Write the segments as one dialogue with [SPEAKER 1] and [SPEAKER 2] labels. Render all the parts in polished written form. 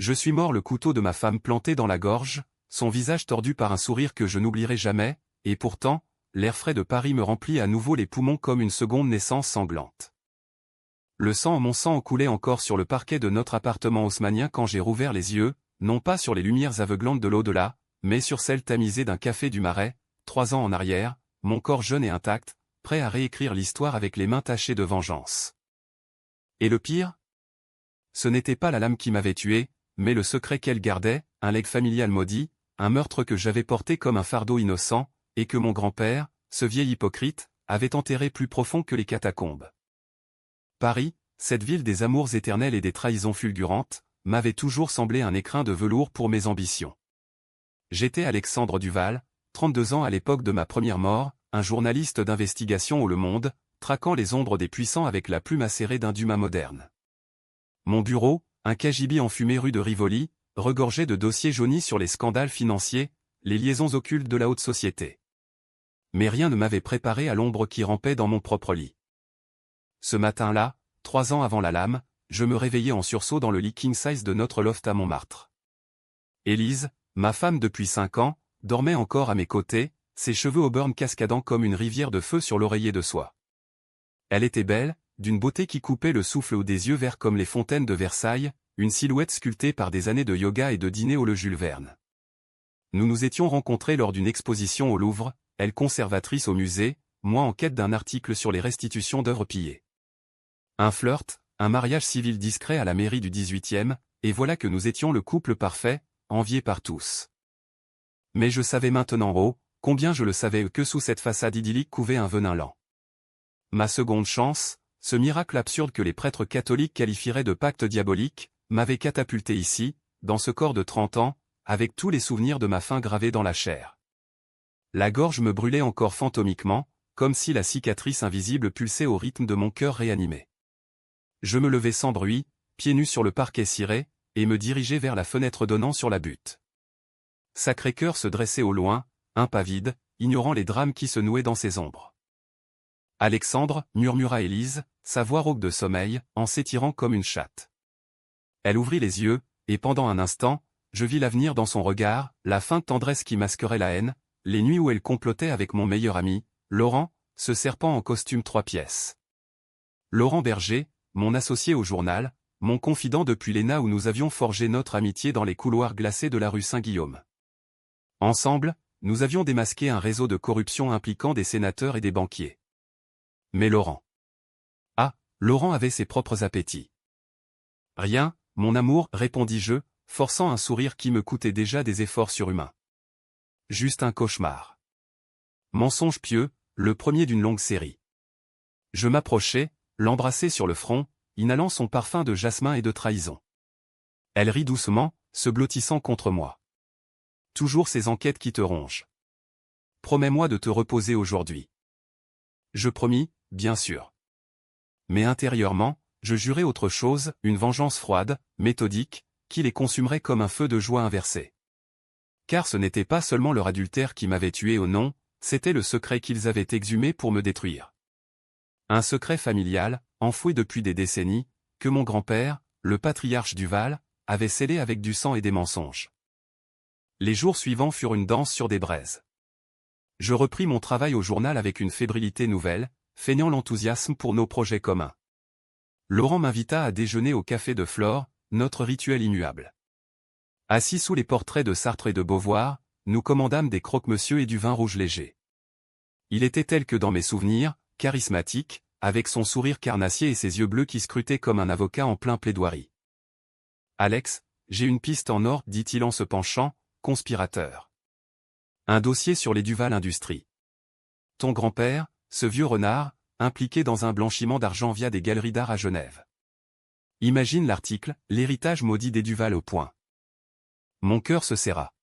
[SPEAKER 1] Je suis mort, le couteau de ma femme planté dans la gorge, son visage tordu par un sourire que je n'oublierai jamais, et pourtant, l'air frais de Paris me remplit à nouveau les poumons comme une seconde naissance sanglante. Mon sang coulait encore sur le parquet de notre appartement haussmannien quand j'ai rouvert les yeux, non pas sur les lumières aveuglantes de l'au-delà, mais sur celles tamisées d'un café du Marais, 3 ans en arrière, mon corps jeune et intact, prêt à réécrire l'histoire avec les mains tachées de vengeance. Et le pire? Ce n'était pas la lame qui m'avait tué, mais le secret qu'elle gardait, un legs familial maudit, un meurtre que j'avais porté comme un fardeau innocent, et que mon grand-père, ce vieil hypocrite, avait enterré plus profond que les catacombes. Paris, cette ville des amours éternels et des trahisons fulgurantes, m'avait toujours semblé un écrin de velours pour mes ambitions. J'étais Alexandre Duval, 32 ans à l'époque de ma première mort, un journaliste d'investigation au Le Monde, traquant les ombres des puissants avec la plume acérée d'un Dumas moderne. Mon bureau, un cagibi enfumé rue de Rivoli, regorgeait de dossiers jaunis sur les scandales financiers, les liaisons occultes de la haute société. Mais rien ne m'avait préparé à l'ombre qui rampait dans mon propre lit. Ce matin-là, 3 ans avant la lame, je me réveillais en sursaut dans le lit king size de notre loft à Montmartre. Élise, ma femme depuis 5 ans, dormait encore à mes côtés, ses cheveux auburn cascadant comme une rivière de feu sur l'oreiller de soie. Elle était belle, d'une beauté qui coupait le souffle ou des yeux verts comme les fontaines de Versailles, une silhouette sculptée par des années de yoga et de dîner au Le Jules Verne. Nous nous étions rencontrés lors d'une exposition au Louvre, elle conservatrice au musée, moi en quête d'un article sur les restitutions d'œuvres pillées. Un flirt, un mariage civil discret à la mairie du 18e, et voilà que nous étions le couple parfait, envié par tous. Mais je savais maintenant, oh, combien je le savais, que sous cette façade idyllique couvait un venin lent. Ma seconde chance, ce miracle absurde que les prêtres catholiques qualifieraient de pacte diabolique, m'avait catapulté ici, dans ce corps de 30 ans, avec tous les souvenirs de ma faim gravés dans la chair. La gorge me brûlait encore fantomiquement, comme si la cicatrice invisible pulsait au rythme de mon cœur réanimé. Je me levai sans bruit, pieds nus sur le parquet ciré, et me dirigeai vers la fenêtre donnant sur la butte. Sacré-Cœur se dressait au loin, impavide, ignorant les drames qui se nouaient dans ses ombres. Alexandre, murmura Élise, sa voix rauque de sommeil, en s'étirant comme une chatte. Elle ouvrit les yeux, et pendant un instant, je vis l'avenir dans son regard, la feinte tendresse qui masquerait la haine, les nuits où elle complotait avec mon meilleur ami, Laurent, ce serpent en costume 3 pièces. Laurent Berger, mon associé au journal, mon confident depuis l'ENA où nous avions forgé notre amitié dans les couloirs glacés de la rue Saint-Guillaume. Ensemble, nous avions démasqué un réseau de corruption impliquant des sénateurs et des banquiers. Mais Laurent. Ah, Laurent avait ses propres appétits. Rien, mon amour, répondis-je, forçant un sourire qui me coûtait déjà des efforts surhumains. Juste un cauchemar. Mensonge pieux, le premier d'une longue série. Je m'approchai, l'embrassai sur le front, inhalant son parfum de jasmin et de trahison. Elle rit doucement, se blottissant contre moi. Toujours ces enquêtes qui te rongent. Promets-moi de te reposer aujourd'hui. Je promis, bien sûr. Mais intérieurement, je jurais autre chose, une vengeance froide, méthodique, qui les consumerait comme un feu de joie inversé. Car ce n'était pas seulement leur adultère qui m'avait tué au non, c'était le secret qu'ils avaient exhumé pour me détruire. Un secret familial, enfoui depuis des décennies, que mon grand-père, le patriarche Duval, avait scellé avec du sang et des mensonges. Les jours suivants furent une danse sur des braises. Je repris mon travail au journal avec une fébrilité nouvelle, feignant l'enthousiasme pour nos projets communs. Laurent m'invita à déjeuner au café de Flore, notre rituel immuable. Assis sous les portraits de Sartre et de Beauvoir, nous commandâmes des croque-monsieur et du vin rouge léger. Il était tel que dans mes souvenirs, charismatique, avec son sourire carnassier et ses yeux bleus qui scrutaient comme un avocat en plein plaidoirie. « Alex, j'ai une piste en or, dit-il en se penchant, conspirateur. Un dossier sur les Duval Industries. Ton grand-père, ce vieux renard, impliqué dans un blanchiment d'argent via des galeries d'art à Genève. Imagine l'article, l'héritage maudit des Duval au point. » Mon cœur se serra.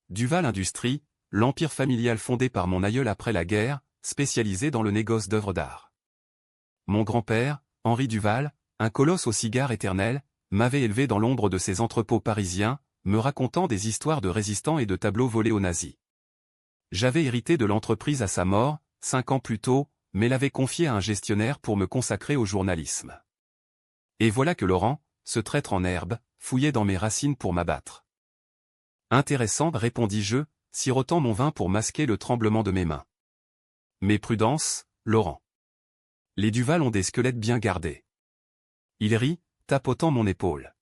[SPEAKER 1] Duval Industries, l'empire familial fondé par mon aïeul après la guerre, spécialisé dans le négoce d'œuvres d'art. Mon grand-père, Henri Duval, un colosse au cigare éternel, m'avait élevé dans l'ombre de ses entrepôts parisiens, me racontant des histoires de résistants et de tableaux volés aux nazis. J'avais hérité de l'entreprise à sa mort, 5 ans plus tôt, mais l'avais confiée à un gestionnaire pour me consacrer au journalisme. Et voilà que Laurent, ce traître en herbe, fouillait dans mes racines pour m'abattre. Intéressant, répondis-je, sirotant mon vin pour masquer le tremblement de mes mains. Mais prudence, Laurent. Les Duval ont des squelettes bien gardés. Il rit, tapotant mon épaule.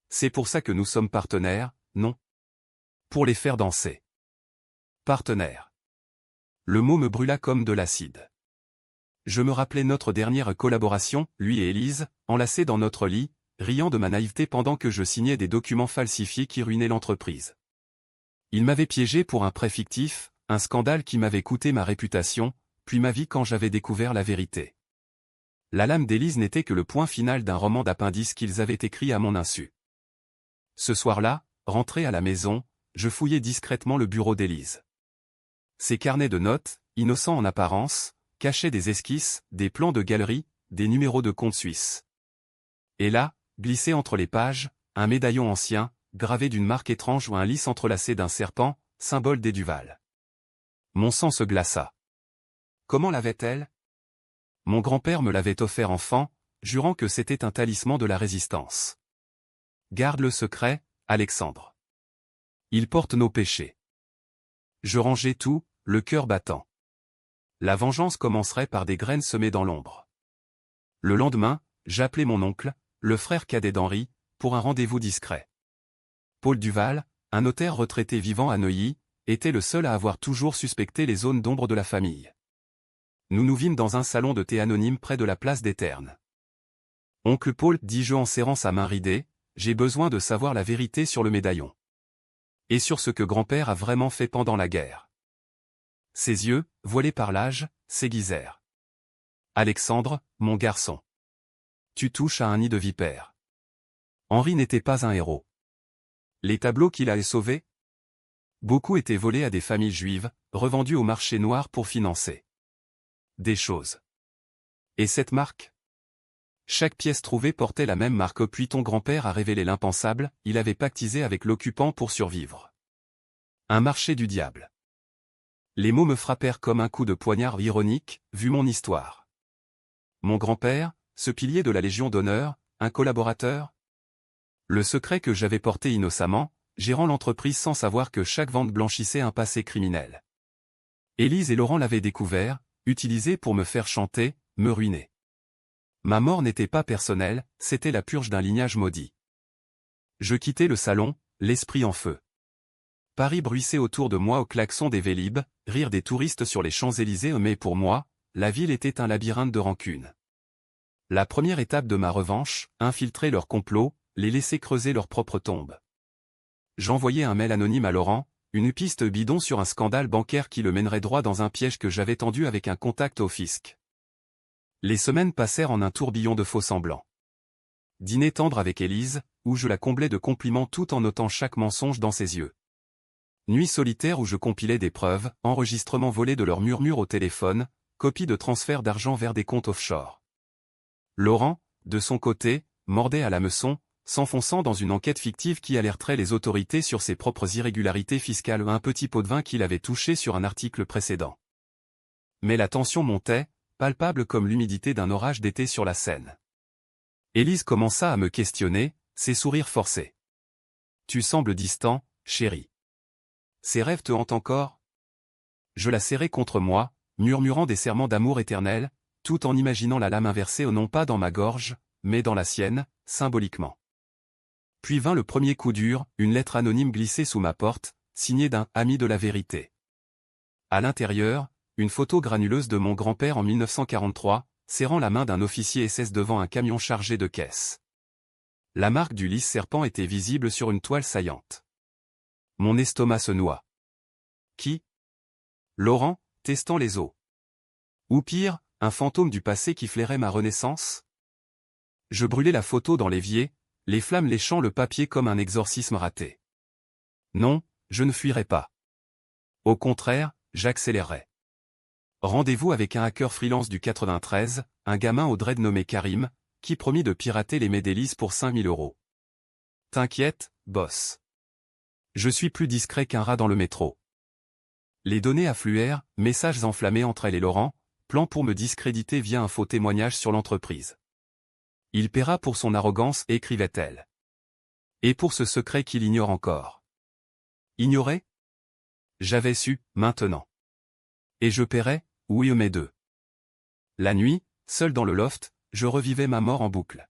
[SPEAKER 1] C'est pour ça que nous sommes partenaires, non? Pour les faire danser. Partenaires. Le mot me brûla comme de l'acide. Je me rappelais notre dernière collaboration, lui et Élise, enlacés dans notre lit, riant de ma naïveté pendant que je signais des documents falsifiés qui ruinaient l'entreprise. Il m'avait piégé pour un prêt fictif, un scandale qui m'avait coûté ma réputation, puis ma vie quand j'avais découvert la vérité. La lame d'Élise n'était que le point final d'un roman d'appendices qu'ils avaient écrit à mon insu. Ce soir-là, rentré à la maison, je fouillai discrètement le bureau d'Élise. Ses carnets de notes, innocents en apparence, cachaient des esquisses, des plans de galerie, des numéros de compte suisses. Et là, glissé entre les pages, un médaillon ancien, gravé d'une marque étrange ou un lys entrelacé d'un serpent, symbole des Duval. Mon sang se glaça. Comment l'avait-elle? Mon grand-père me l'avait offert enfant, jurant que c'était un talisman de la résistance. Garde le secret, Alexandre. Il porte nos péchés. Je rangeai tout, le cœur battant. La vengeance commencerait par des graines semées dans l'ombre. Le lendemain, j'appelai mon oncle, le frère cadet d'Henri, pour un rendez-vous discret. Paul Duval, un notaire retraité vivant à Neuilly, était le seul à avoir toujours suspecté les zones d'ombre de la famille. Nous nous vîmes dans un salon de thé anonyme près de la place des Ternes. « Oncle Paul, dis-je en serrant sa main ridée, j'ai besoin de savoir la vérité sur le médaillon. Et sur ce que grand-père a vraiment fait pendant la guerre. » Ses yeux, voilés par l'âge, s'aiguisèrent. « Alexandre, mon garçon. Tu touches à un nid de vipères. Henri n'était pas un héros. Les tableaux qu'il a sauvés? Beaucoup étaient volés à des familles juives, revendus au marché noir pour financer des choses. Et cette marque? Chaque pièce trouvée portait la même marque, puis ton grand-père a révélé l'impensable, il avait pactisé avec l'occupant pour survivre. Un marché du diable. Les mots me frappèrent comme un coup de poignard ironique, vu mon histoire. Mon grand-père, ce pilier de la Légion d'honneur, un collaborateur? Le secret que j'avais porté innocemment, gérant l'entreprise sans savoir que chaque vente blanchissait un passé criminel. Élise et Laurent l'avaient découvert, utilisé pour me faire chanter, me ruiner. Ma mort n'était pas personnelle, c'était la purge d'un lignage maudit. Je quittai le salon, l'esprit en feu. Paris bruissait autour de moi au klaxon des Vélib, rire des touristes sur les Champs-Élysées, mais pour moi, la ville était un labyrinthe de rancune. La première étape de ma revanche, infiltrer leur complot, les laisser creuser leur propre tombe. J'envoyai un mail anonyme à Laurent, une piste bidon sur un scandale bancaire qui le mènerait droit dans un piège que j'avais tendu avec un contact au fisc. Les semaines passèrent en un tourbillon de faux-semblants. Dîner tendre avec Élise, où je la comblais de compliments tout en notant chaque mensonge dans ses yeux. Nuit solitaire où je compilais des preuves, enregistrements volés de leurs murmures au téléphone, copies de transferts d'argent vers des comptes offshore. Laurent, de son côté, mordait à l'hameçon, s'enfonçant dans une enquête fictive qui alerterait les autorités sur ses propres irrégularités fiscales, un petit pot de vin qu'il avait touché sur un article précédent. Mais la tension montait, palpable comme l'humidité d'un orage d'été sur la Seine. Élise commença à me questionner, ses sourires forcés. « Tu sembles distant, chérie. Ces rêves te hantent encore ?» Je la serrai contre moi, murmurant des serments d'amour éternel, tout en imaginant la lame inversée non pas dans ma gorge, mais dans la sienne, symboliquement. Puis vint le premier coup dur, une lettre anonyme glissée sous ma porte, signée d'un « ami de la vérité ». À l'intérieur, une photo granuleuse de mon grand-père en 1943, serrant la main d'un officier SS devant un camion chargé de caisses. La marque du lys serpent était visible sur une toile saillante. Mon estomac se noua. Qui? Laurent, testant les os. Ou pire, un fantôme du passé qui flairait ma renaissance? Je brûlai la photo dans l'évier, les flammes léchant le papier comme un exorcisme raté. Non, je ne fuirai pas. Au contraire, j'accélérerai. Rendez-vous avec un hacker freelance du 93, un gamin au dread nommé Karim, qui promit de pirater les mails d'Élise pour 5000 €. T'inquiète, boss. Je suis plus discret qu'un rat dans le métro. Les données affluèrent, messages enflammés entre elle et Laurent, plan pour me discréditer via un faux témoignage sur l'entreprise. Il paiera pour son arrogance, écrivait-elle. Et pour ce secret qu'il ignore encore. Ignorer? J'avais su, maintenant. Et je paierais, oui mais deux. La nuit, seul dans le loft, je revivais ma mort en boucle.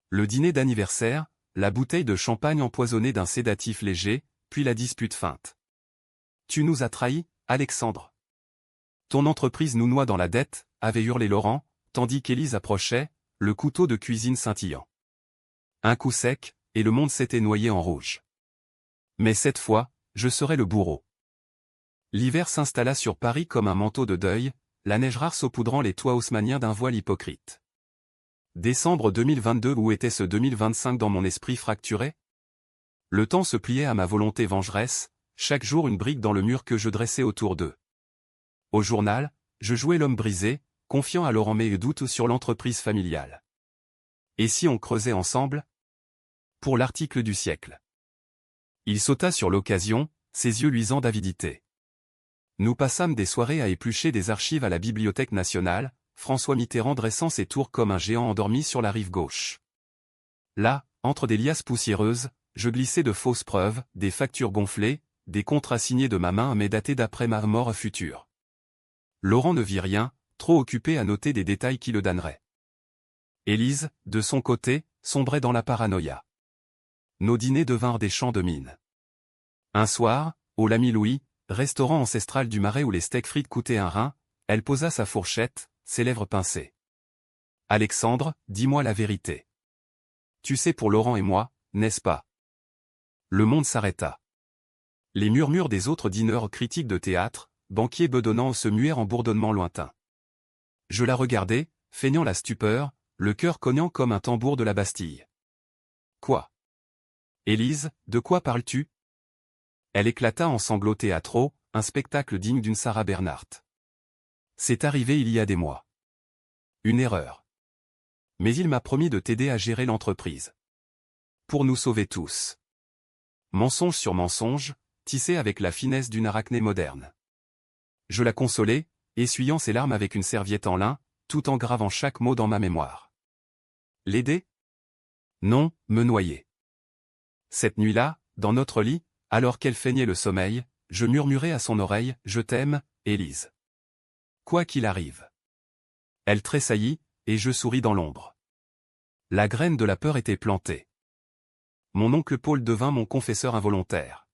[SPEAKER 1] Le dîner d'anniversaire, la bouteille de champagne empoisonnée d'un sédatif léger, puis la dispute feinte. Tu nous as trahis, Alexandre. Ton entreprise nous noie dans la dette, avait hurlé Laurent, tandis qu'Élise approchait, le couteau de cuisine scintillant. Un coup sec, et le monde s'était noyé en rouge. Mais cette fois, je serais le bourreau. L'hiver s'installa sur Paris comme un manteau de deuil, la neige rare saupoudrant les toits haussmanniens d'un voile hypocrite. Décembre 2022, où était ce 2025 dans mon esprit fracturé? Le temps se pliait à ma volonté vengeresse, chaque jour une brique dans le mur que je dressais autour d'eux. Au journal, je jouais l'homme brisé, confiant à Laurent mes doutes sur l'entreprise familiale. Et si on creusait ensemble? Pour l'article du siècle. Il sauta sur l'occasion, ses yeux luisants d'avidité. Nous passâmes des soirées à éplucher des archives à la Bibliothèque nationale, François Mitterrand dressant ses tours comme un géant endormi sur la rive gauche. Là, entre des liasses poussiéreuses, je glissais de fausses preuves, des factures gonflées, des contrats signés de ma main mais datés d'après ma mort future. Laurent ne vit rien, trop occupé à noter des détails qui le damneraient. Élise, de son côté, sombrait dans la paranoïa. Nos dîners devinrent des champs de mine. Un soir, au L'Ami Louis, restaurant ancestral du Marais où les steaks frites coûtaient un rein, elle posa sa fourchette, ses lèvres pincées. « Alexandre, dis-moi la vérité. Tu sais pour Laurent et moi, n'est-ce pas ?» Le monde s'arrêta. Les murmures des autres dîneurs critiques de théâtre, banquiers bedonnants se muèrent en bourdonnement lointain. Je la regardais, feignant la stupeur, le cœur cognant comme un tambour de la Bastille. « Quoi? Élise, de quoi parles-tu » Elle éclata en sanglots théâtraux, un spectacle digne d'une Sarah Bernhardt. C'est arrivé il y a des mois. Une erreur. Mais il m'a promis de t'aider à gérer l'entreprise. Pour nous sauver tous. Mensonge sur mensonge, tissé avec la finesse d'une arachnée moderne. Je la consolai, essuyant ses larmes avec une serviette en lin, tout en gravant chaque mot dans ma mémoire. L'aider? Non, me noyer. Cette nuit-là, dans notre lit, alors qu'elle feignait le sommeil, je murmurai à son oreille, « Je t'aime, Élise. » Quoi qu'il arrive. Elle tressaillit, et je souris dans l'ombre. La graine de la peur était plantée. Mon oncle Paul devint mon confesseur involontaire.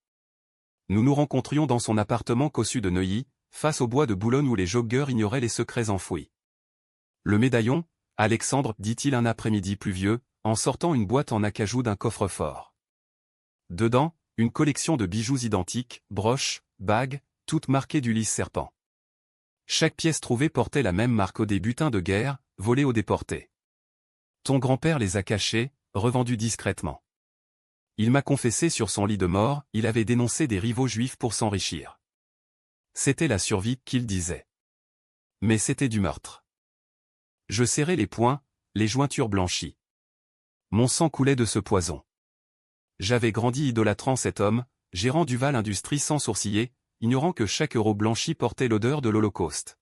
[SPEAKER 1] Nous nous rencontrions dans son appartement cossu de Neuilly, face au bois de Boulogne où les joggeurs ignoraient les secrets enfouis. Le médaillon, Alexandre, dit-il un après-midi pluvieux, en sortant une boîte en acajou d'un coffre-fort. Dedans, une collection de bijoux identiques, broches, bagues, toutes marquées d'Ulysse Serpent. Chaque pièce trouvée portait la même marque des butins de guerre, volés aux déportés. Ton grand-père les a cachés, revendus discrètement. Il m'a confessé sur son lit de mort, il avait dénoncé des rivaux juifs pour s'enrichir. C'était la survie, qu'il disait. Mais c'était du meurtre. Je serrais les poings, les jointures blanchies. Mon sang coulait de ce poison. J'avais grandi idolâtrant cet homme, gérant Duval Industries sans sourciller, ignorant que chaque euro blanchi portait l'odeur de l'Holocauste.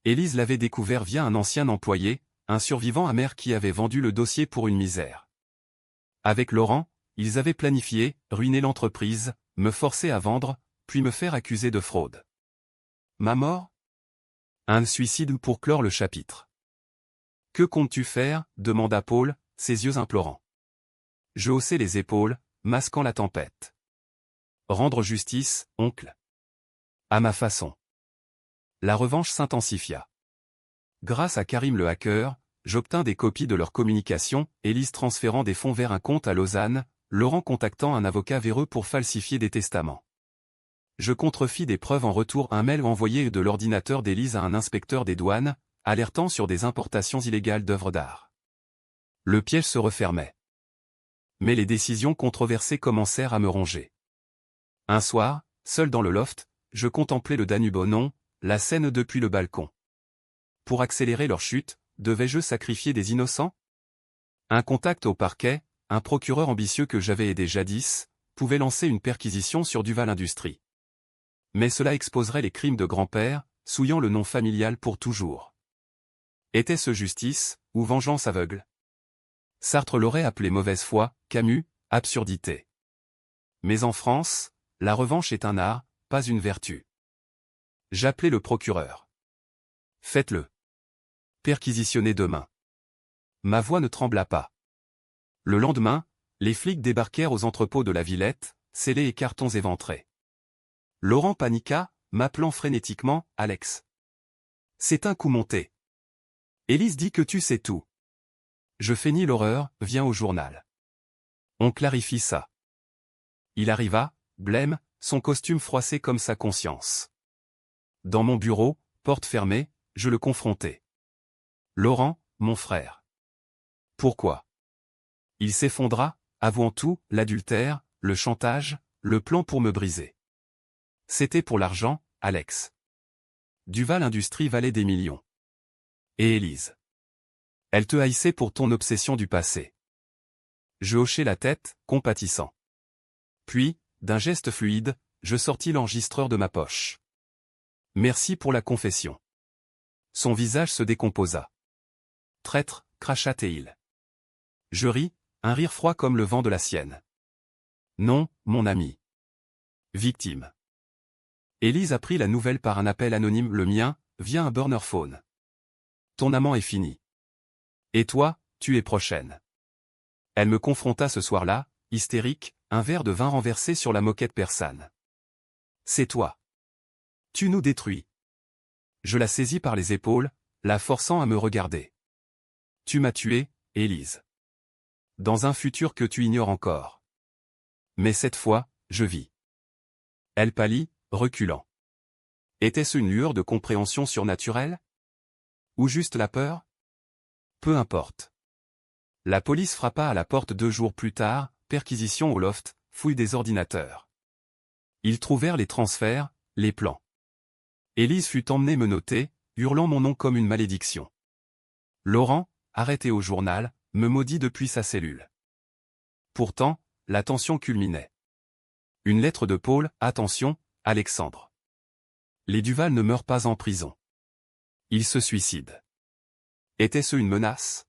[SPEAKER 1] Élise l'avait découvert via un ancien employé, un survivant amer qui avait vendu le dossier pour une misère. Avec Laurent, ils avaient planifié, ruiner l'entreprise, me forcer à vendre, puis me faire accuser de fraude. Ma mort? Un suicide pour clore le chapitre. Que comptes-tu faire? Demanda Paul, ses yeux implorants. Je haussai les épaules, masquant la tempête. Rendre justice, oncle. À ma façon. La revanche s'intensifia. Grâce à Karim le hacker, j'obtins des copies de leurs communications, Élise transférant des fonds vers un compte à Lausanne, Laurent contactant un avocat véreux pour falsifier des testaments. Je contrefis des preuves en retour, un mail envoyé de l'ordinateur d'Élise à un inspecteur des douanes, alertant sur des importations illégales d'œuvres d'art. Le piège se refermait. Mais les décisions controversées commencèrent à me ronger. Un soir, seul dans le loft, je contemplais le Danube au non, la Seine depuis le balcon. Pour accélérer leur chute, devais-je sacrifier des innocents? Un contact au parquet, un procureur ambitieux que j'avais aidé jadis, pouvait lancer une perquisition sur Duval Industries. Mais cela exposerait les crimes de grand-père, souillant le nom familial pour toujours. Était-ce justice, ou vengeance aveugle? Sartre l'aurait appelé mauvaise foi, Camus, Absurdité. Mais en France, la revanche est un art, pas une vertu. J'appelai le procureur. Faites-le. Perquisitionnez demain. Ma voix ne trembla pas. Le lendemain, les flics débarquèrent aux entrepôts de la Villette, scellés et cartons éventrés. Laurent paniqua, m'appelant frénétiquement « Alex. C'est un coup monté. Élise dit que tu sais tout. » Je feignis l'horreur, viens au journal. On clarifie ça. Il arriva, blême, son costume froissé comme sa conscience. Dans mon bureau, porte fermée, je le confrontai. Laurent, mon frère. Pourquoi? Il s'effondra, avouant tout, l'adultère, le chantage, le plan pour me briser. C'était pour l'argent, Alex. Duval Industries valait des millions. Et Élise. Elle te haïssait pour ton obsession du passé. Je hochai la tête, compatissant. Puis, d'un geste fluide, je sortis l'enregistreur de ma poche. Merci pour la confession. Son visage se décomposa. Traître, cracha-t-il. Je ris, un rire froid comme le vent de la sienne. Non, mon ami. Victime. Élise apprit la nouvelle par un appel anonyme, le mien, via un burner phone. Ton amant est fini. Et toi, tu es prochaine. Elle me confronta ce soir-là, hystérique, un verre de vin renversé sur la moquette persane. C'est toi. Tu nous détruis. Je la saisis par les épaules, la forçant à me regarder. Tu m'as tué, Élise. Dans un futur que tu ignores encore. Mais cette fois, je vis. Elle pâlit, reculant. Était-ce une lueur de compréhension surnaturelle? Ou juste la peur? Peu importe. La police frappa à la porte 2 jours plus tard, perquisition au loft, fouille des ordinateurs. Ils trouvèrent les transferts, les plans. Élise fut emmenée menottée, hurlant mon nom comme une malédiction. Laurent, arrêté au journal, me maudit depuis sa cellule. Pourtant, la tension culminait. Une lettre de Paul, attention, Alexandre. Les Duval ne meurent pas en prison. Ils se suicident. Était-ce une menace?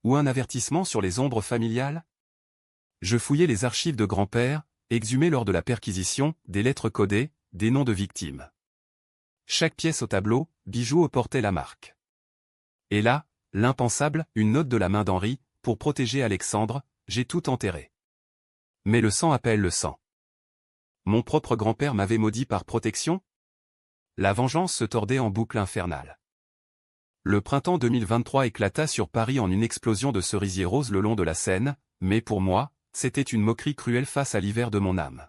[SPEAKER 1] Ou un avertissement sur les ombres familiales? Je fouillai les archives de grand-père, exhumées lors de la perquisition, des lettres codées, des noms de victimes. Chaque pièce au tableau, bijou portait la marque. Et là, l'impensable, une note de la main d'Henri, pour protéger Alexandre, j'ai tout enterré. Mais le sang appelle le sang. Mon propre grand-père m'avait maudit par protection? La vengeance se tordait en boucle infernale. Le printemps 2023 éclata sur Paris en une explosion de cerisiers roses le long de la Seine, mais pour moi, c'était une moquerie cruelle face à l'hiver de mon âme.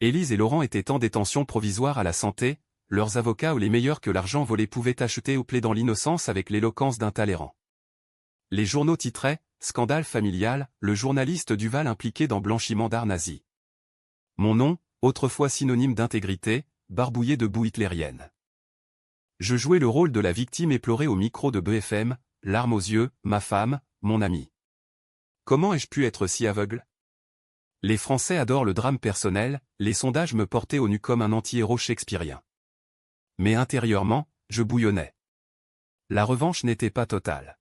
[SPEAKER 1] Élise et Laurent étaient en détention provisoire à la santé, leurs avocats ou les meilleurs que l'argent volé pouvait acheter ou plaidant l'innocence avec l'éloquence d'un Talleyrand. Les journaux titraient « Scandale familial, le journaliste Duval impliqué dans blanchiment d'art nazi ». Mon nom, autrefois synonyme d'intégrité, barbouillé de boue hitlérienne. Je jouais le rôle de la victime éplorée au micro de BFM, larmes aux yeux, ma femme, mon ami. Comment ai-je pu être si aveugle? Les Français adorent le drame personnel, les sondages me portaient au nu comme un anti-héros shakespearien. Mais intérieurement, je bouillonnais. La revanche n'était pas totale.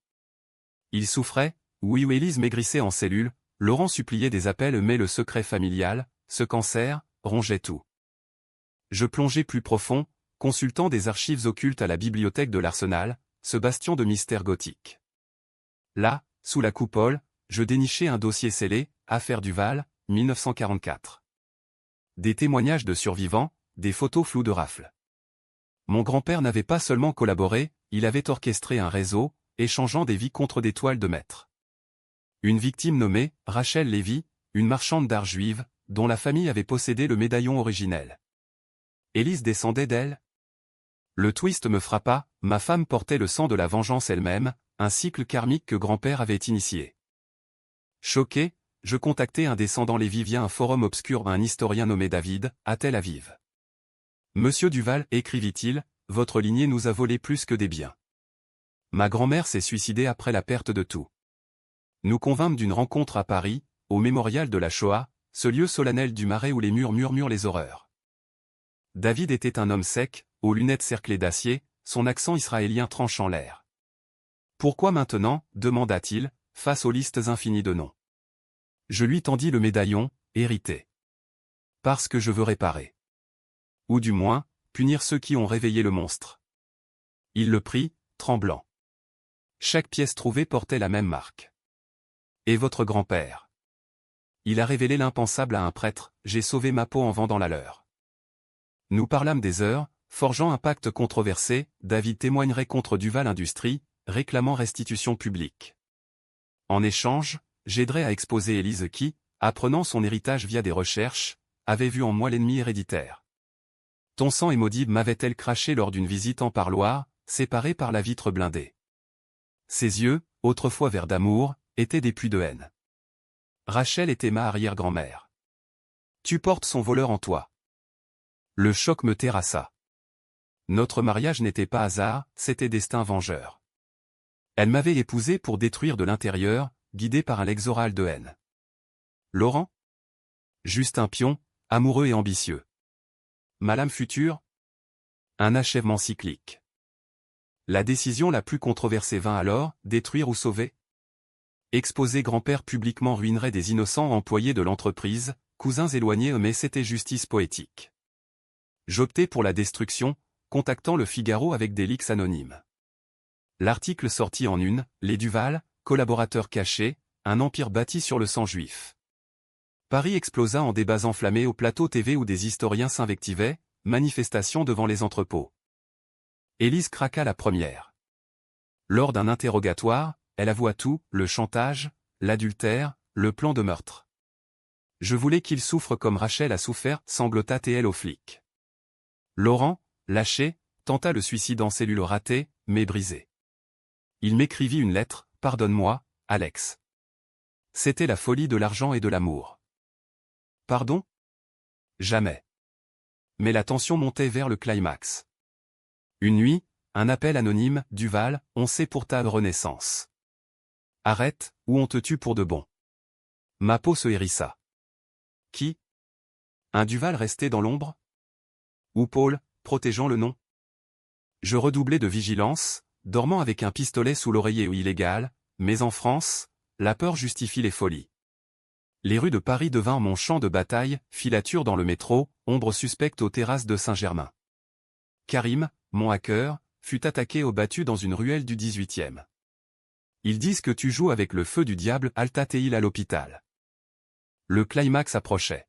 [SPEAKER 1] Il souffrait, oui ou Élise maigrissait en cellule, Laurent suppliait des appels mais le secret familial, ce cancer, rongeait tout. Je plongeais plus profond, consultant des archives occultes à la bibliothèque de l'Arsenal, ce bastion de mystère gothique. Là, sous la coupole, je dénichais un dossier scellé, Affaire Duval, 1944. Des témoignages de survivants, des photos floues de rafles. Mon grand-père n'avait pas seulement collaboré, il avait orchestré un réseau, échangeant des vies contre des toiles de maître. Une victime nommée, Rachel Lévy, une marchande d'art juive, dont la famille avait possédé le médaillon originel. Élise descendait d'elle? Le twist me frappa, ma femme portait le sang de la vengeance elle-même, un cycle karmique que grand-père avait initié. Choqué, je contactai un descendant Lévy via un forum obscur un historien nommé David, à Tel Aviv. Monsieur Duval, écrivit-il, votre lignée nous a volé plus que des biens. Ma grand-mère s'est suicidée après la perte de tout. Nous convînmes d'une rencontre à Paris, au mémorial de la Shoah, ce lieu solennel du Marais où les murs murmurent les horreurs. David était un homme sec, aux lunettes cerclées d'acier, son accent israélien tranchant l'air. Pourquoi maintenant, demanda-t-il, face aux listes infinies de noms? Je lui tendis le médaillon, hérité. Parce que je veux réparer. Ou du moins, punir ceux qui ont réveillé le monstre. Il le prit, tremblant. Chaque pièce trouvée portait la même marque. Et votre grand-père? Il a révélé l'impensable à un prêtre, j'ai sauvé ma peau en vendant la leur. Nous parlâmes des heures, forgeant un pacte controversé, David témoignerait contre Duval Industries, réclamant restitution publique. En échange, j'aiderais à exposer Élise qui, apprenant son héritage via des recherches, avait vu en moi l'ennemi héréditaire. Ton sang et maudit m'avait-elle craché lors d'une visite en parloir, séparée par la vitre blindée. Ses yeux, autrefois verts d'amour, étaient des puits de haine. Rachel était ma arrière-grand-mère. Tu portes son voleur en toi. Le choc me terrassa. Notre mariage n'était pas hasard, c'était destin vengeur. Elle m'avait épousé pour détruire de l'intérieur, guidé par un lexoral de haine. Laurent? Juste un pion, amoureux et ambitieux. Ma lame future? Un achèvement cyclique. La décision la plus controversée vint alors, détruire ou sauver? Exposer grand-père publiquement ruinerait des innocents employés de l'entreprise, cousins éloignés mais c'était justice poétique. J'optai pour la destruction, contactant le Figaro avec des leaks anonymes. L'article sortit en une, les Duval, collaborateurs cachés, un empire bâti sur le sang juif. Paris explosa en débats enflammés au plateau TV où des historiens s'invectivaient, manifestation devant les entrepôts. Élise craqua la première. Lors d'un interrogatoire, elle avoua tout, le chantage, l'adultère, le plan de meurtre. Je voulais qu'il souffre comme Rachel a souffert, sanglota TL aux flics. Laurent, lâché, tenta le suicide en cellule ratée, mais brisée. Il m'écrivit une lettre, « Pardonne-moi, Alex. C'était la folie de l'argent et de l'amour. » Pardon? Jamais. Mais la tension montait vers le climax. Une nuit, un appel anonyme, Duval, on sait pour ta renaissance. Arrête, ou on te tue pour de bon. Ma peau se hérissa. Qui? Un Duval resté dans l'ombre? Ou Paul, protégeant le nom? Je redoublai de vigilance, dormant avec un pistolet sous l'oreiller ou illégal, mais en France, la peur justifie les folies. Les rues de Paris devinrent mon champ de bataille, filature dans le métro, ombre suspecte aux terrasses de Saint-Germain. Karim, mon hacker, fut attaqué au battu dans une ruelle du 18e. Ils disent que tu joues avec le feu du diable, Altateil à l'hôpital. Le climax approchait.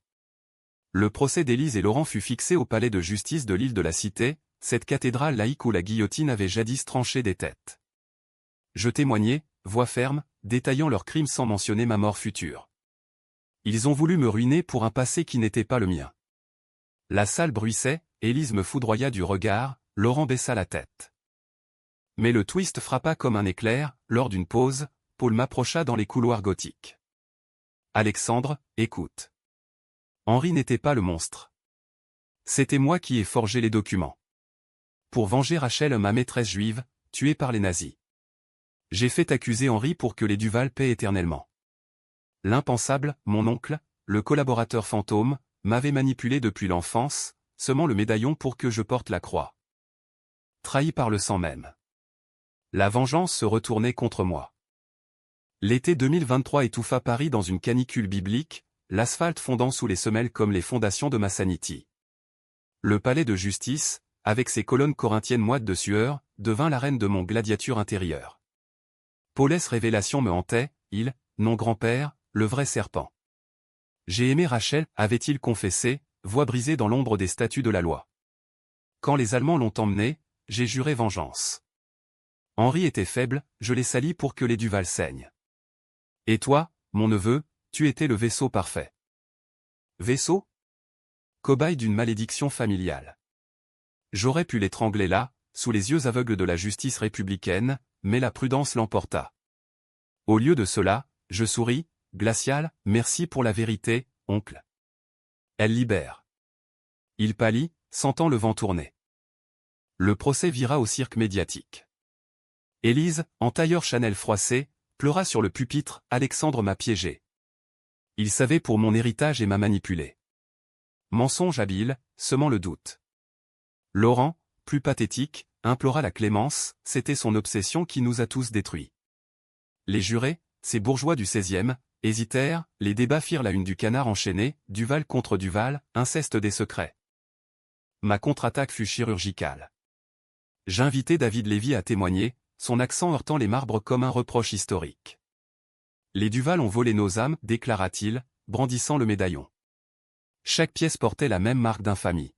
[SPEAKER 1] Le procès d'Élise et Laurent fut fixé au palais de justice de l'île de la Cité, cette cathédrale laïque où la guillotine avait jadis tranché des têtes. Je témoignais, voix ferme, détaillant leurs crimes sans mentionner ma mort future. Ils ont voulu me ruiner pour un passé qui n'était pas le mien. La salle bruissait, Élise me foudroya du regard, Laurent baissa la tête. Mais le twist frappa comme un éclair, lors d'une pause, Paul m'approcha dans les couloirs gothiques. Alexandre, écoute. Henri n'était pas le monstre. C'était moi qui ai forgé les documents. Pour venger Rachel, ma maîtresse juive, tuée par les nazis. J'ai fait accuser Henri pour que les Duval paient éternellement. L'impensable, mon oncle, le collaborateur fantôme, m'avait manipulé depuis l'enfance, semant le médaillon pour que je porte la croix. Trahi par le sang même. La vengeance se retournait contre moi. L'été 2023 étouffa Paris dans une canicule biblique, l'asphalte fondant sous les semelles comme les fondations de ma sanity. Le palais de justice, avec ses colonnes corinthiennes moites de sueur, devint l'arène de mon gladiature intérieure. Paulès révélation me hantait, il, non grand-père, le vrai serpent. J'ai aimé Rachel, avait-il confessé, voix brisée dans l'ombre des statues de la loi. Quand les Allemands l'ont emmené, j'ai juré vengeance. Henri était faible, je l'ai sali pour que les Duval saignent. Et toi, mon neveu, tu étais le vaisseau parfait. Vaisseau? Cobaye d'une malédiction familiale. J'aurais pu l'étrangler là, sous les yeux aveugles de la justice républicaine, mais la prudence l'emporta. Au lieu de cela, je souris, glacial, merci pour la vérité, oncle. Elle libère. Il pâlit, sentant le vent tourner. Le procès vira au cirque médiatique. Élise, en tailleur Chanel froissé, pleura sur le pupitre, Alexandre m'a piégé. Il savait pour mon héritage et m'a manipulé. Mensonge habile, semant le doute. Laurent, plus pathétique, implora la clémence, c'était son obsession qui nous a tous détruits. Les jurés, ces bourgeois du 16e, hésitèrent, les débats firent la une du Canard enchaîné, Duval contre Duval, inceste des secrets. Ma contre-attaque fut chirurgicale. J'invitai David Lévy à témoigner, son accent heurtant les marbres comme un reproche historique. Les Duval ont volé nos âmes, déclara-t-il, brandissant le médaillon. Chaque pièce portait la même marque d'infamie.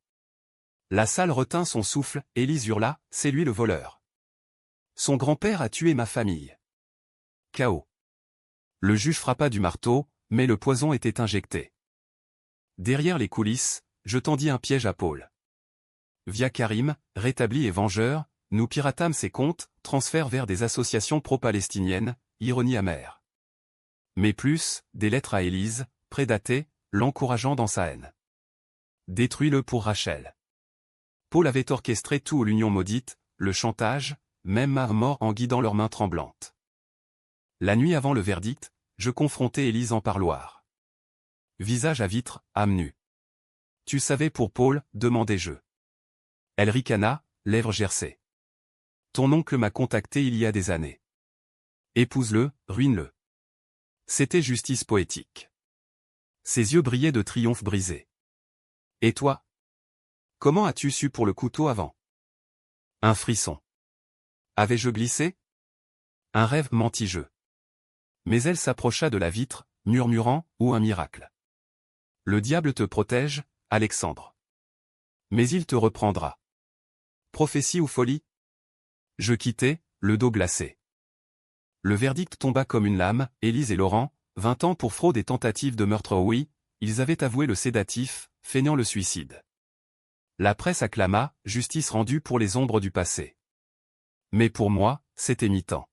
[SPEAKER 1] La salle retint son souffle, Élise hurla, c'est lui le voleur. Son grand-père a tué ma famille. Chaos. Le juge frappa du marteau, mais le poison était injecté. Derrière les coulisses, je tendis un piège à Paul. Via Karim, rétabli et vengeur, nous piratâmes ses comptes, transfert vers des associations pro-palestiniennes, ironie amère. Mais plus, des lettres à Élise, prédatées, l'encourageant dans sa haine. Détruis-le pour Rachel. Paul avait orchestré tout l'union maudite, le chantage, même ma mort en guidant leurs mains tremblantes. La nuit avant le verdict, je confrontai Élise en parloir. Visage à vitre, âme nue. Tu savais pour Paul, demandai-je. Elle ricana, lèvres gercées. Ton oncle m'a contacté il y a des années. Épouse-le, ruine-le. C'était justice poétique. Ses yeux brillaient de triomphe brisé. Et toi? Comment as-tu su pour le couteau avant? Un frisson. Avais-je glissé? Un rêve, mentis-je. Mais elle s'approcha de la vitre, murmurant, ou un miracle. Le diable te protège, Alexandre. Mais il te reprendra. Prophétie ou folie? Je quittai, le dos glacé. Le verdict tomba comme une lame, Élise et Laurent, 20 ans pour fraude et tentative de meurtre. Oui, ils avaient avoué le sédatif, feignant le suicide. La presse acclama, justice rendue pour les ombres du passé. Mais pour moi, c'était mi-temps.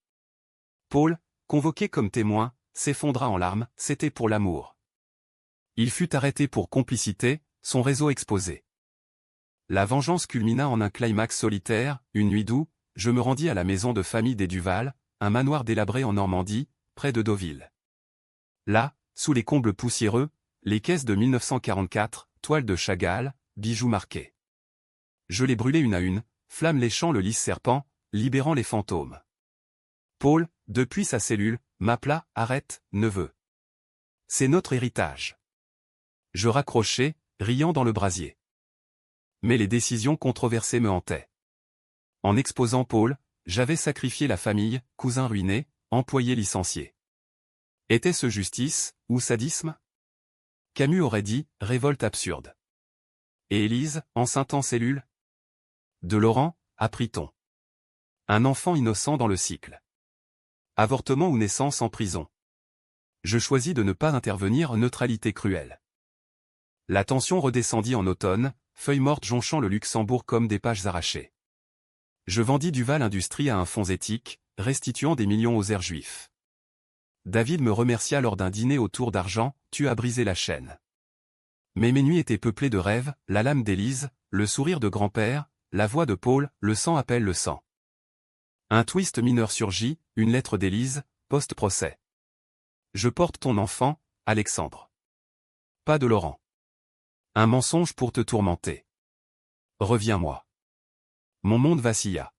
[SPEAKER 1] Paul, convoqué comme témoin, s'effondra en larmes, c'était pour l'amour. Il fut arrêté pour complicité, son réseau exposé. La vengeance culmina en un climax solitaire, une nuit d'août, je me rendis à la maison de famille des Duval, un manoir délabré en Normandie, près de Deauville. Là, sous les combles poussiéreux, les caisses de 1944, toiles de Chagall, bijoux marqués. Je les brûlais une à une, flamme léchant le lys serpent, libérant les fantômes. Paul, depuis sa cellule, m'appela, arrête, neveu. C'est notre héritage. Je raccrochai, riant dans le brasier. Mais les décisions controversées me hantaient. En exposant Paul, j'avais sacrifié la famille, cousin ruiné, employé licencié. Était-ce justice, ou sadisme? Camus aurait dit, révolte absurde. Et Élise, enceinte en cellule? De Laurent, apprit-on. Un enfant innocent dans le cycle. Avortement ou naissance en prison. Je choisis de ne pas intervenir, neutralité cruelle. La tension redescendit en automne, feuilles mortes jonchant le Luxembourg comme des pages arrachées. Je vendis Duval Industries à un fonds éthique, restituant des millions aux airs juifs. David me remercia lors d'un dîner autour d'argent, tu as brisé la chaîne. Mais mes nuits étaient peuplées de rêves, la lame d'Élise, le sourire de grand-père, la voix de Paul, le sang appelle le sang. Un twist mineur surgit, une lettre d'Élise, post-procès. Je porte ton enfant, Alexandre. Pas de Laurent. Un mensonge pour te tourmenter. Reviens-moi. Mon monde vacilla.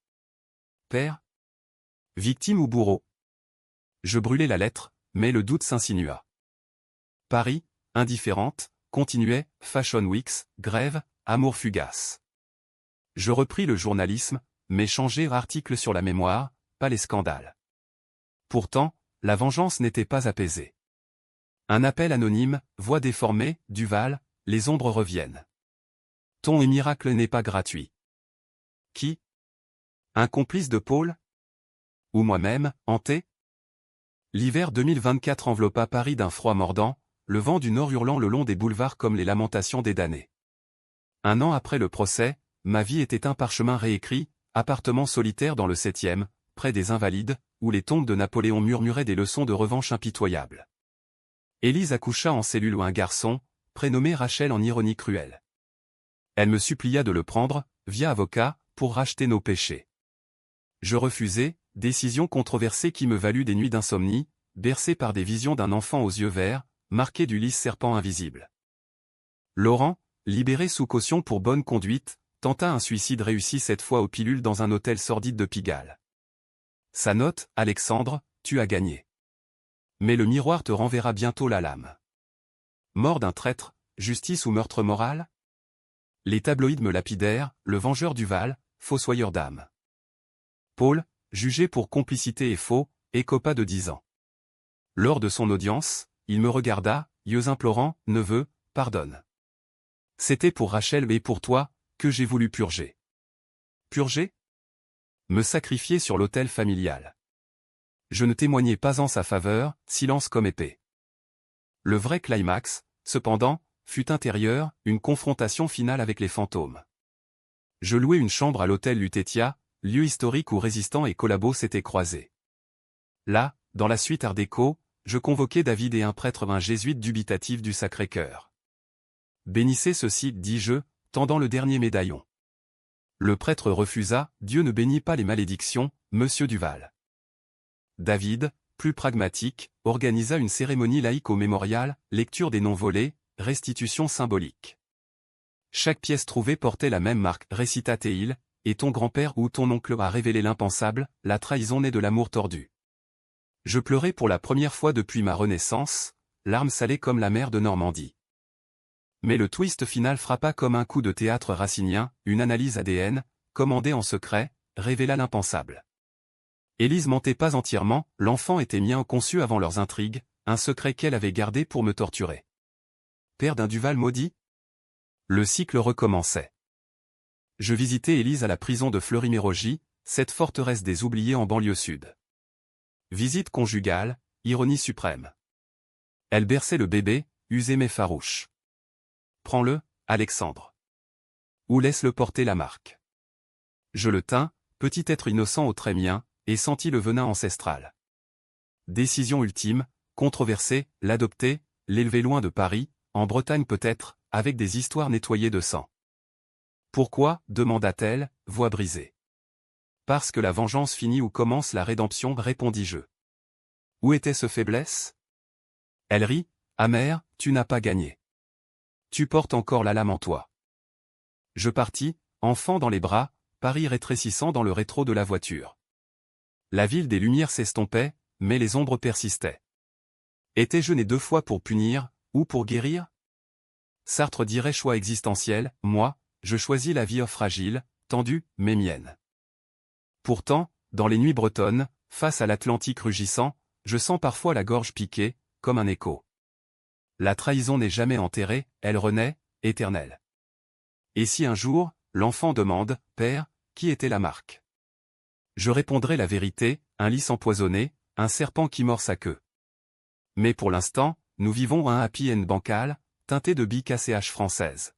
[SPEAKER 1] Père? Victime ou bourreau? Je brûlai la lettre, mais le doute s'insinua. Paris, indifférente, continuait, Fashion Weeks, grève, amour fugace. Je repris le journalisme, mais changeai article sur la mémoire, pas les scandales. Pourtant, la vengeance n'était pas apaisée. Un appel anonyme, voix déformée, Duval, les ombres reviennent. Ton et miracle n'est pas gratuit. Qui? Un complice de Paul? Ou moi-même, hanté? L'hiver 2024 enveloppa Paris d'un froid mordant, le vent du nord hurlant le long des boulevards comme les lamentations des damnés. Un an après le procès, ma vie était un parchemin réécrit, appartement solitaire dans le 7e, près des Invalides, où les tombes de Napoléon murmuraient des leçons de revanche impitoyables. Élise accoucha en cellule où un garçon, prénommé Rachel en ironie cruelle. Elle me supplia de le prendre, via avocat, pour racheter nos péchés. Je refusai, décision controversée qui me valut des nuits d'insomnie, bercée par des visions d'un enfant aux yeux verts, marqué du lys serpent invisible. Laurent, libéré sous caution pour bonne conduite, tenta un suicide réussi cette fois aux pilules dans un hôtel sordide de Pigalle. Sa note, Alexandre, tu as gagné. Mais le miroir te renverra bientôt la lame. Mort d'un traître, justice ou meurtre moral? Les tabloïds me lapidèrent, le vengeur du Val, fossoyeur d'âme. Paul, jugé pour complicité et faux, écopa de 10 ans. Lors de son audience, il me regarda, yeux implorants, neveu, pardonne. C'était pour Rachel et pour toi, que j'ai voulu purger. Purger? Me sacrifier sur l'autel familial. Je ne témoignais pas en sa faveur, silence comme épée. Le vrai climax, cependant, fut intérieur, une confrontation finale avec les fantômes. Je louai une chambre à l'hôtel Lutetia, lieu historique où résistants et collabos s'étaient croisés. Là, dans la suite Art déco, je convoquai David et un prêtre jésuite dubitatif du Sacré-Cœur. Bénissez ceci, dis-je, tendant le dernier médaillon. Le prêtre refusa, Dieu ne bénit pas les malédictions, monsieur Duval. David, plus pragmatique, organisa une cérémonie laïque au mémorial, lecture des noms volés, restitution symbolique. Chaque pièce trouvée portait la même marque, récita-t-il, et ton grand-père ou ton oncle a révélé l'impensable, la trahison née de l'amour tordu. Je pleurais pour la première fois depuis ma renaissance, larmes salées comme la mer de Normandie. Mais le twist final frappa comme un coup de théâtre racinien, une analyse ADN, commandée en secret, révéla l'impensable. Élise mentait pas entièrement, l'enfant était mien conçu avant leurs intrigues, un secret qu'elle avait gardé pour me torturer. Père d'un Duval maudit? Le cycle recommençait. Je visitais Élise à la prison de Fleury-Mérogis, cette forteresse des oubliés en banlieue sud. Visite conjugale, ironie suprême. Elle berçait le bébé, usé mais farouche. Prends-le, Alexandre. Ou laisse-le porter la marque. Je le tins, petit être innocent aux traits miens, et sentis le venin ancestral. Décision ultime, controversée, l'adopter, l'élever loin de Paris, en Bretagne peut-être, avec des histoires nettoyées de sang. Pourquoi, demanda-t-elle, voix brisée. Parce que la vengeance finit où commence la rédemption, répondis-je. Où était ce faiblesse? Elle rit, amère, tu n'as pas gagné. Tu portes encore la lame en toi. Je partis, enfant dans les bras, Paris rétrécissant dans le rétro de la voiture. La ville des Lumières s'estompait, mais les ombres persistaient. Étais-je né 2 fois pour punir, ou pour guérir? Sartre dirait choix existentiel, moi, je choisis la vie fragile, tendue, mais mienne. Pourtant, dans les nuits bretonnes, face à l'Atlantique rugissant, je sens parfois la gorge piquée, comme un écho. La trahison n'est jamais enterrée, elle renaît, éternelle. Et si un jour, l'enfant demande, Père, qui était la marque? Je répondrai la vérité, un lys empoisonné, un serpent qui mord sa queue. Mais pour l'instant, nous vivons un happy end bancal, teinté de bicasse française.